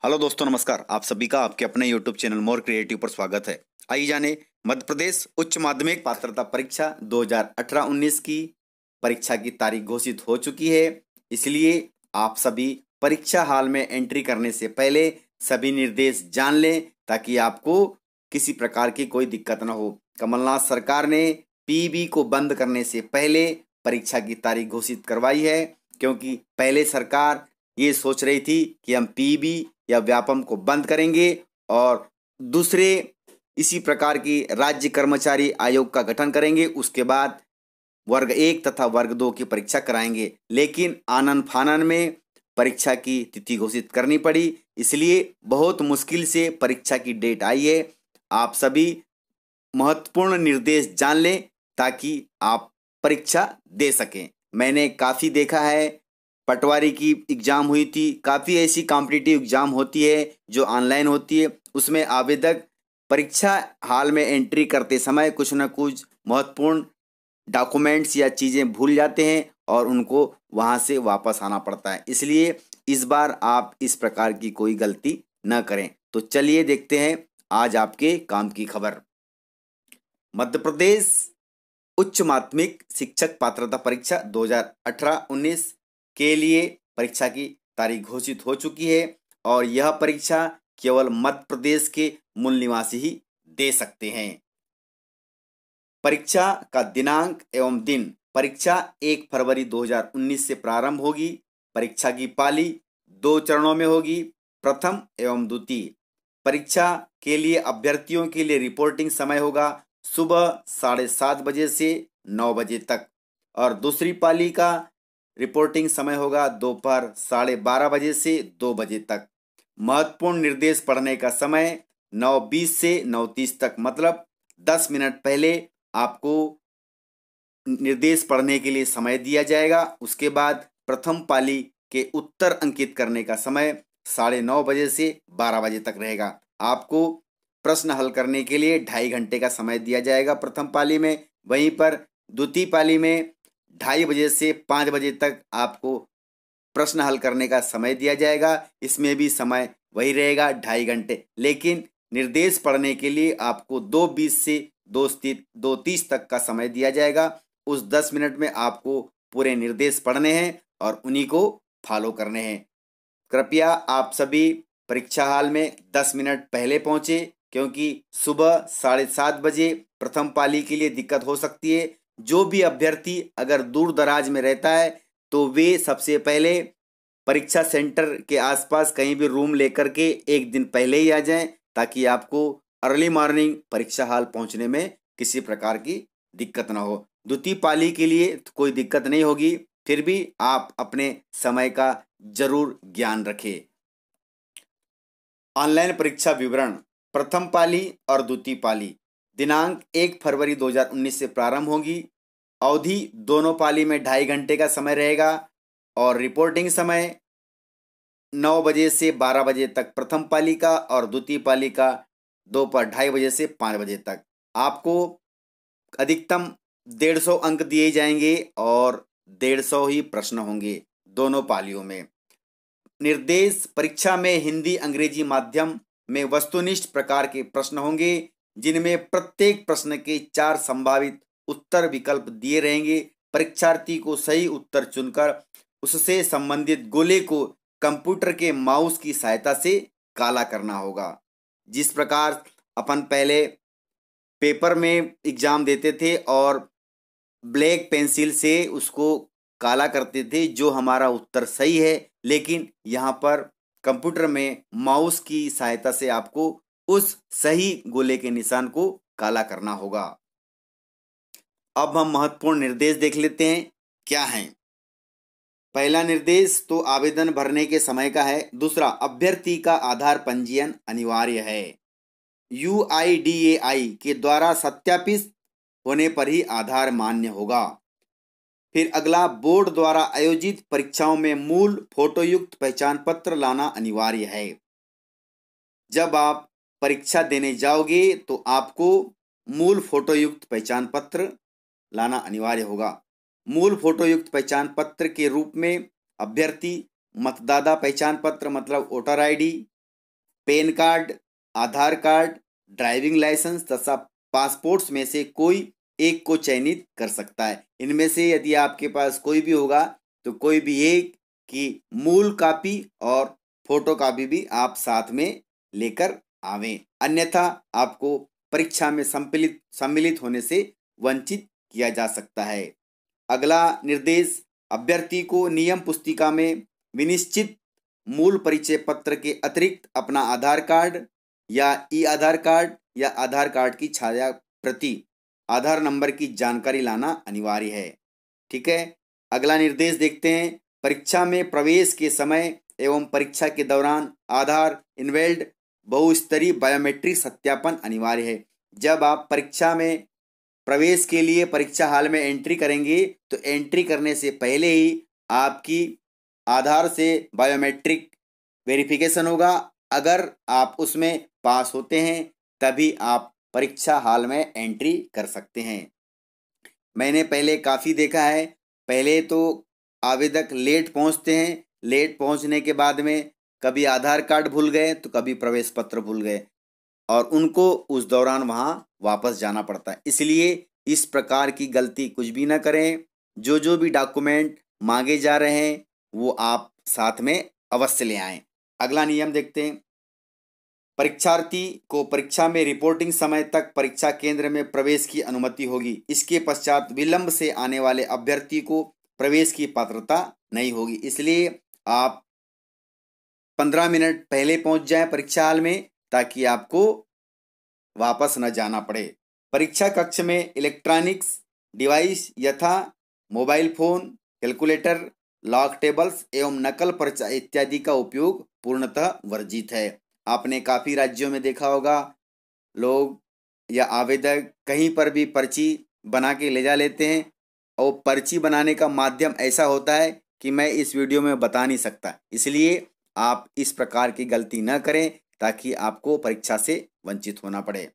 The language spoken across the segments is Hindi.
हेलो दोस्तों, नमस्कार। आप सभी का आपके अपने यूट्यूब चैनल मोर क्रिएटिव पर स्वागत है। आइए जाने मध्य प्रदेश उच्च माध्यमिक पात्रता परीक्षा 2018-19 की परीक्षा की तारीख घोषित हो चुकी है। इसलिए आप सभी परीक्षा हॉल में एंट्री करने से पहले सभी निर्देश जान लें ताकि आपको किसी प्रकार की कोई दिक्कत न हो। कमलनाथ सरकार ने पीईबी को बंद करने से पहले परीक्षा की तारीख घोषित करवाई है, क्योंकि पहले सरकार ये सोच रही थी कि हम पीईबी या व्यापम को बंद करेंगे और दूसरे इसी प्रकार की राज्य कर्मचारी आयोग का गठन करेंगे। उसके बाद वर्ग 1 तथा वर्ग 2 की परीक्षा कराएंगे, लेकिन आनन फानन में परीक्षा की तिथि घोषित करनी पड़ी। इसलिए बहुत मुश्किल से परीक्षा की डेट आई है। आप सभी महत्वपूर्ण निर्देश जान लें ताकि आप परीक्षा दे सकें। मैंने काफ़ी देखा है, पटवारी की एग्ज़ाम हुई थी, काफ़ी ऐसी कॉम्पिटिटिव एग्ज़ाम होती है जो ऑनलाइन होती है। उसमें आवेदक परीक्षा हॉल में एंट्री करते समय कुछ न कुछ महत्वपूर्ण डॉक्यूमेंट्स या चीज़ें भूल जाते हैं और उनको वहाँ से वापस आना पड़ता है। इसलिए इस बार आप इस प्रकार की कोई गलती न करें। तो चलिए देखते हैं आज आपके काम की खबर। मध्य प्रदेश उच्च माध्यमिक शिक्षक पात्रता परीक्षा 2018-19 के लिए परीक्षा की तारीख घोषित हो चुकी है और यह परीक्षा केवल मध्य प्रदेश के मूल निवासी ही दे सकते हैं। परीक्षा का दिनांक एवं दिन। परीक्षा 1 फरवरी 2019 से प्रारंभ होगी। परीक्षा की पाली 2 चरणों में होगी, प्रथम एवं द्वितीय। परीक्षा के लिए अभ्यर्थियों के लिए रिपोर्टिंग समय होगा सुबह 7:30 बजे से 9 बजे तक और दूसरी पाली का रिपोर्टिंग समय होगा दोपहर 12:30 बजे से 2 बजे तक। महत्वपूर्ण निर्देश पढ़ने का समय 9:20 से 9:30 तक, मतलब 10 मिनट पहले आपको निर्देश पढ़ने के लिए समय दिया जाएगा। उसके बाद प्रथम पाली के उत्तर अंकित करने का समय 9:30 बजे से 12 बजे तक रहेगा। आपको प्रश्न हल करने के लिए 2.5 घंटे का समय दिया जाएगा प्रथम पाली में। वहीं पर द्वितीय पाली में 2:30 बजे से 5 बजे तक आपको प्रश्न हल करने का समय दिया जाएगा। इसमें भी समय वही रहेगा 2.5 घंटे, लेकिन निर्देश पढ़ने के लिए आपको 2:20 से 2:30 तक का समय दिया जाएगा। उस 10 मिनट में आपको पूरे निर्देश पढ़ने हैं और उन्हीं को फॉलो करने हैं। कृपया आप सभी परीक्षा हॉल में 10 मिनट पहले पहुंचे, क्योंकि सुबह 7:30 बजे प्रथम पाली के लिए दिक्कत हो सकती है। जो भी अभ्यर्थी अगर दूर दराज में रहता है तो वे सबसे पहले परीक्षा सेंटर के आसपास कहीं भी रूम लेकर के एक दिन पहले ही आ जाएं, ताकि आपको अर्ली मॉर्निंग परीक्षा हॉल पहुंचने में किसी प्रकार की दिक्कत ना हो। द्वितीय पाली के लिए कोई दिक्कत नहीं होगी, फिर भी आप अपने समय का जरूर ज्ञान रखें। ऑनलाइन परीक्षा विवरण। प्रथम पाली और द्वितीय पाली दिनांक 1 फरवरी 2019 से प्रारंभ होगी। अवधि दोनों पाली में 2.5 घंटे का समय रहेगा और रिपोर्टिंग समय 9 बजे से 12 बजे तक प्रथम पाली का और द्वितीय पाली का दोपहर 2:30 बजे से 5 बजे तक। आपको अधिकतम 150 अंक दिए जाएंगे और 150 ही प्रश्न होंगे दोनों पालियों में। निर्देश परीक्षा में हिंदी अंग्रेजी माध्यम में वस्तुनिष्ठ प्रकार के प्रश्न होंगे, जिनमें प्रत्येक प्रश्न के 4 संभावित उत्तर विकल्प दिए रहेंगे। परीक्षार्थी को सही उत्तर चुनकर उससे संबंधित गोले को कंप्यूटर के माउस की सहायता से काला करना होगा। जिस प्रकार अपन पहले पेपर में एग्जाम देते थे और ब्लैक पेंसिल से उसको काला करते थे जो हमारा उत्तर सही है, लेकिन यहाँ पर कंप्यूटर में माउस की सहायता से आपको उस सही गोले के निशान को काला करना होगा। अब हम महत्वपूर्ण निर्देश देख लेते हैं क्या हैं। पहला निर्देश तो आवेदन भरने के समय का है। दूसरा, अभ्यर्थी का आधार पंजीयन अनिवार्य है। UIDAI के द्वारा सत्यापित होने पर ही आधार मान्य होगा। फिर अगला, बोर्ड द्वारा आयोजित परीक्षाओं में मूल फोटोयुक्त पहचान पत्र लाना अनिवार्य है। जब आप परीक्षा देने जाओगे तो आपको मूल फोटोयुक्त पहचान पत्र लाना अनिवार्य होगा। मूल फोटोयुक्त पहचान पत्र के रूप में अभ्यर्थी मतदाता पहचान पत्र मतलब वोटर ID, पैन कार्ड, आधार कार्ड, ड्राइविंग लाइसेंस तथा पासपोर्ट्स में से कोई एक को चयनित कर सकता है। इनमें से यदि आपके पास कोई भी होगा तो कोई भी एक की मूल कॉपी और फोटो कॉपी भी आप साथ में लेकर आवें, अन्यथा आपको परीक्षा में सम्मिलित होने से वंचित किया जा सकता है। अगला निर्देश, अभ्यर्थी को नियम पुस्तिका में विनिश्चित मूल परिचय पत्र के अतिरिक्त अपना आधार कार्ड या ई आधार कार्ड या आधार कार्ड की छाया प्रति, आधार नंबर की जानकारी लाना अनिवार्य है। ठीक है, अगला निर्देश देखते हैं। परीक्षा में प्रवेश के समय एवं परीक्षा के दौरान आधार इनवेल्ड बहुस्तरीय बायोमेट्रिक सत्यापन अनिवार्य है। जब आप परीक्षा में प्रवेश के लिए परीक्षा हॉल में एंट्री करेंगे तो एंट्री करने से पहले ही आपकी आधार से बायोमेट्रिक वेरिफिकेशन होगा। अगर आप उसमें पास होते हैं तभी आप परीक्षा हॉल में एंट्री कर सकते हैं। मैंने पहले काफ़ी देखा है, पहले तो आवेदक लेट पहुंचते हैं, लेट पहुंचने के बाद में कभी आधार कार्ड भूल गए तो कभी प्रवेश पत्र भूल गए और उनको उस दौरान वहां वापस जाना पड़ता है। इसलिए इस प्रकार की गलती कुछ भी ना करें। जो भी डॉक्यूमेंट मांगे जा रहे हैं वो आप साथ में अवश्य ले आएं। अगला नियम देखते हैं। परीक्षार्थी को परीक्षा में रिपोर्टिंग समय तक परीक्षा केंद्र में प्रवेश की अनुमति होगी। इसके पश्चात विलंब से आने वाले अभ्यर्थी को प्रवेश की पात्रता नहीं होगी। इसलिए आप 15 मिनट पहले पहुंच जाएं परीक्षा हॉल में ताकि आपको वापस न जाना पड़े। परीक्षा कक्ष में इलेक्ट्रॉनिक्स डिवाइस यथा mobile phone, calculator, lock tables एवं नकल पर्चा इत्यादि का उपयोग पूर्णतः वर्जित है। आपने काफ़ी राज्यों में देखा होगा, लोग या आवेदक कहीं पर भी पर्ची बना के ले जा लेते हैं और पर्ची बनाने का माध्यम ऐसा होता है कि मैं इस वीडियो में बता नहीं सकता। इसलिए आप इस प्रकार की गलती न करें ताकि आपको परीक्षा से वंचित होना पड़े।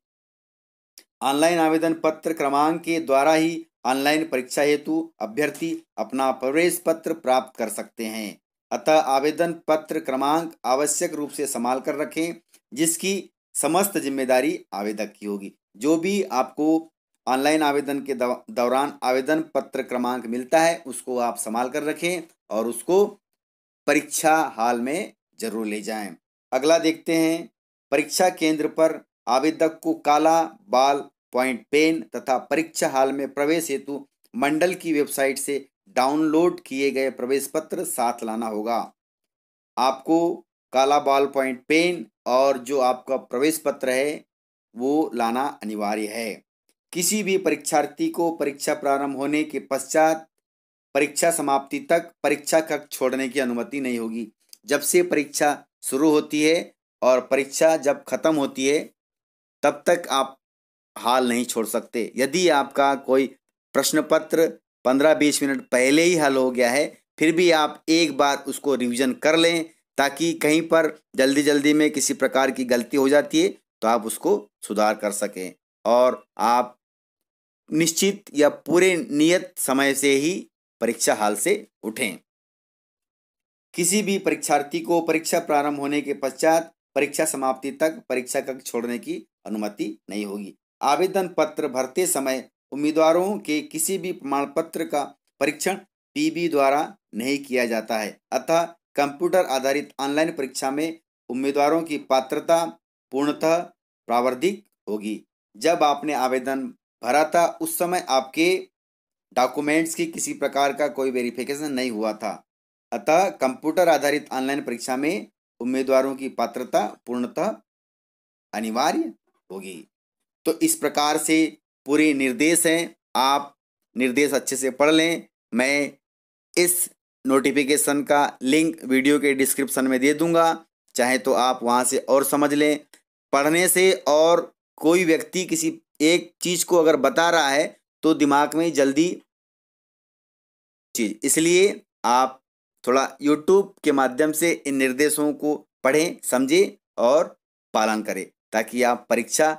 ऑनलाइन आवेदन पत्र क्रमांक के द्वारा ही ऑनलाइन परीक्षा हेतु अभ्यर्थी अपना प्रवेश पत्र प्राप्त कर सकते हैं। अतः आवेदन पत्र क्रमांक आवश्यक रूप से संभाल कर रखें, जिसकी समस्त जिम्मेदारी आवेदक की होगी। जो भी आपको ऑनलाइन आवेदन के दौरान आवेदन पत्र क्रमांक मिलता है उसको आप संभाल कर रखें और उसको परीक्षा हॉल में जरूर ले जाएं। अगला देखते हैं। परीक्षा केंद्र पर आवेदक को काला बॉल पॉइंट पेन तथा परीक्षा हॉल में प्रवेश हेतु मंडल की वेबसाइट से डाउनलोड किए गए प्रवेश पत्र साथ लाना होगा। आपको काला बॉल पॉइंट पेन और जो आपका प्रवेश पत्र है वो लाना अनिवार्य है। किसी भी परीक्षार्थी को परीक्षा प्रारंभ होने के पश्चात परीक्षा समाप्ति तक परीक्षा कक्ष छोड़ने की अनुमति नहीं होगी। जब से परीक्षा शुरू होती है और परीक्षा जब खत्म होती है तब तक आप हॉल नहीं छोड़ सकते। यदि आपका कोई प्रश्न पत्र 15-20 मिनट पहले ही हल हो गया है फिर भी आप एक बार उसको रिवीजन कर लें ताकि कहीं पर जल्दी में किसी प्रकार की गलती हो जाती है तो आप उसको सुधार कर सकें और आप निश्चित या पूरे नियत समय से ही परीक्षा हॉल से उठें। किसी भी परीक्षार्थी को परीक्षा प्रारंभ होने के पश्चात परीक्षा समाप्ति तक परीक्षा कक्ष छोड़ने की अनुमति नहीं होगी। आवेदन पत्र भरते समय उम्मीदवारों के किसी भी प्रमाण पत्र का परीक्षण पीबी द्वारा नहीं किया जाता है। अतः कंप्यूटर आधारित ऑनलाइन परीक्षा में उम्मीदवारों की पात्रता पूर्णतः प्रावर्धिक होगी। जब आपने आवेदन भरा था उस समय आपके डॉक्यूमेंट्स की किसी प्रकार का कोई वेरिफिकेशन नहीं हुआ था। अतः कंप्यूटर आधारित ऑनलाइन परीक्षा में उम्मीदवारों की पात्रता पूर्णतः अनिवार्य होगी। तो इस प्रकार से पूरे निर्देश हैं, आप निर्देश अच्छे से पढ़ लें। मैं इस नोटिफिकेशन का लिंक वीडियो के डिस्क्रिप्शन में दे दूंगा, चाहे तो आप वहां से और समझ लें। पढ़ने से और कोई व्यक्ति किसी एक चीज़ को अगर बता रहा है तो दिमाग में जल्दी चीज, इसलिए आप थोड़ा YouTube के माध्यम से इन निर्देशों को पढ़ें, समझें और पालन करें ताकि आप परीक्षा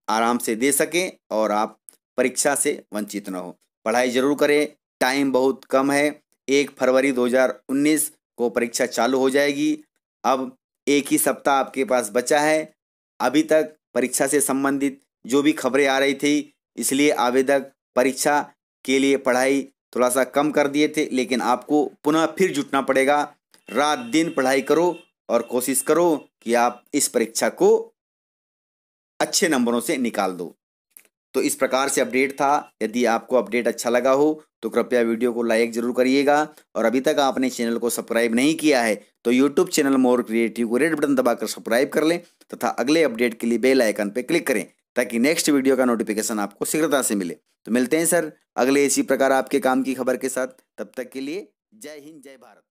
आराम से दे सकें और आप परीक्षा से वंचित न हो। पढ़ाई जरूर करें, टाइम बहुत कम है। 1 फरवरी 2019 को परीक्षा चालू हो जाएगी। अब एक ही सप्ताह आपके पास बचा है। अभी तक परीक्षा से संबंधित जो भी खबरें आ रही थी, इसलिए आवेदक परीक्षा के लिए पढ़ाई थोड़ा सा कम कर दिए थे, लेकिन आपको पुनः फिर जुटना पड़ेगा। रात दिन पढ़ाई करो और कोशिश करो कि आप इस परीक्षा को अच्छे नंबरों से निकाल दो। तो इस प्रकार से अपडेट था। यदि आपको अपडेट अच्छा लगा हो तो कृपया वीडियो को लाइक जरूर करिएगा, और अभी तक आपने चैनल को सब्सक्राइब नहीं किया है तो यूट्यूब चैनल मोर क्रिएटिव को रेड बटन दबाकर सब्सक्राइब कर लें तथा अगले अपडेट के लिए बेल आइकन पर क्लिक करें, ताकि नेक्स्ट वीडियो का नोटिफिकेशन आपको शीघ्रता से मिले। तो मिलते हैं सर अगले इसी प्रकार आपके काम की खबर के साथ। तब तक के लिए जय हिंद, जय भारत।